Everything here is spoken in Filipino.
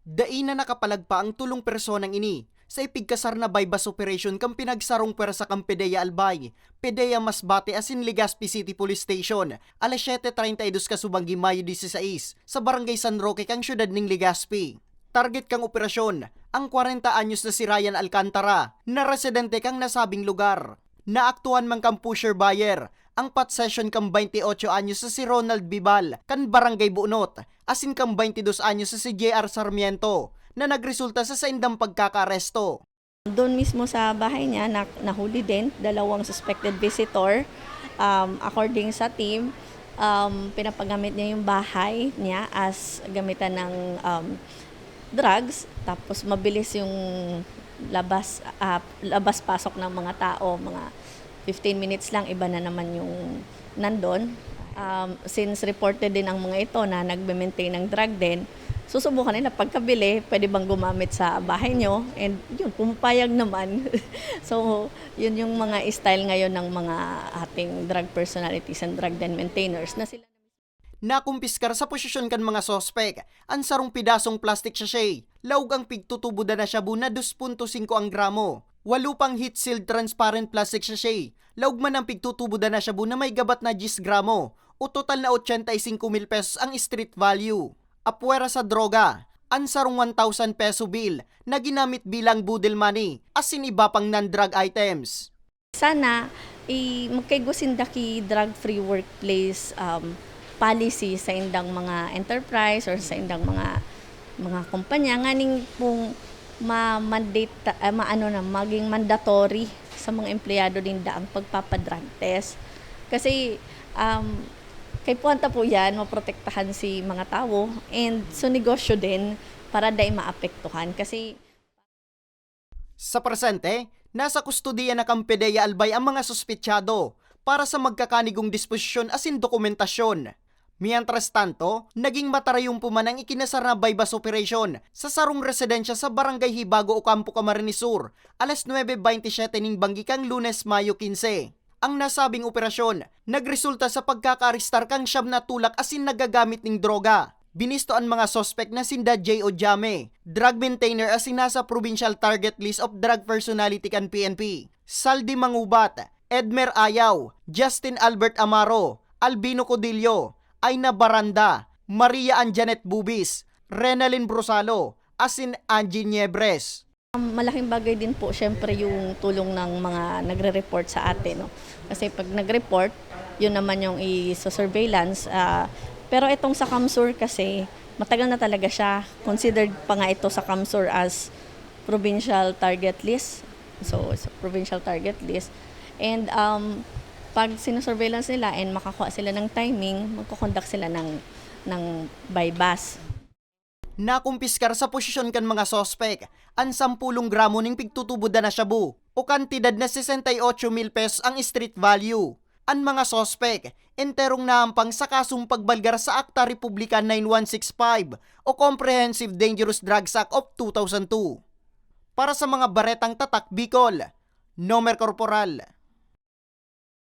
Dai na nakapalagpa ang tulong personang ini sa ipigkasar na bypass operation kang pinagsarong pwersa kang PDEA Albay, PDEA Masbate asin Legazpi City Police Station, alas 7:32 kasubanggi Mayo 16 sa Barangay San Roque kang syudad ning Legazpi. Target kang operasyon, ang 40 anyos na si Ryan Alcantara, na residente kang nasabing lugar. Naaktuhan man kang pusher buyer, ang possession kang 28 anyos na si Ronald Bibal, kan Barangay Bunot, asin kang 22 anyos na si JR Sarmiento, na nagresulta sa saindang pagkakaaresto. Doon mismo sa bahay niya, nahuli din dalawang suspected visitor. According sa team, pinapagamit niya yung bahay niya as gamitan ng drugs. Tapos mabilis yung labas-pasok ng mga tao, mga 15 minutes lang, iba na naman yung nandun. Since reported din ang mga ito na nagbe-maintain ng drug din, susubukan nila pagkabili, pwede bang gumamit sa bahay nyo? And yun, pumapayag naman. So, yun yung mga style ngayon ng mga ating drug personalities and drug den maintainers na sila. Nakumpiskar sa posisyon kan mga sospek, ang sarong pidasong plastic sachet, laug ang pigtutubo na shabu na 2.5 ang gramo. 8 pang heat-sealed transparent plastic sachet, laug man ang pigtutubo na shabu na may gabat na 10 gramo, o total na 85,000 pesos ang street value. Apwera sa droga, ang sarong 1,000 peso bill na ginamit bilang budel money, asin iba pang non-drug items. Sana, magkaigusin daki drug-free workplace policy sa indang mga enterprise or sa indang mga kumpanya nganing pong maging mandatory sa mga empleyado din ang pagpapadrug test. Kasi kay puwanta po yan, maprotektahan si mga tao and so negosyo din para dahil maapektuhan. Kasi sa presente, nasa kustudiya na kang PDEA Albay ang mga suspetsyado para sa magkakanigong disposisyon asin dokumentasyon. Mientras tanto, naging matarayong puman ang ikinasar na bypass operation sa sarong residensya sa Barangay Hibago, Ocampo, Camarines Sur, alas 9:27 ning banggi kang Lunes, Mayo 15. Ang nasabing operasyon, nagresulta sa pagkakaarestar kang siyam na tulak asin nagagamit ning droga. Binisto ang mga sospek na sinda J. Ojame, drug maintainer asin nasa provincial target list of drug personality kan PNP. Saldi Mangubat, Edmer Ayaw, Justin Albert Amaro, Albino Codillo, Aina Baranda, Maria Anjanet Bubis, Renalyn Brusalo, asin Angie Niebres. Malaking bagay din po syempre yung tulong ng mga nagre-report sa atin. No? Kasi pag nag-report, yun naman yung i-surveillance. Pero itong sa Kamsur kasi, matagal na talaga siya. Considered pa nga ito sa Kamsur as provincial target list. So, it's a provincial target list. And pag sinusurveillance nila and makakuha sila ng timing, magkukonduct sila ng bypass. Nakumpiskar sa posisyon kan mga sospek ang 10 gramo ning pigtutubo na shabu o kantidad na 68,000 pesos ang street value. Ang mga sospek enterong naampang sa kasong pagbalgar sa Akta Republika 9165 o Comprehensive Dangerous Drugs Act of 2002. Para sa mga baretang tatak Bicol, Nomer Corporal.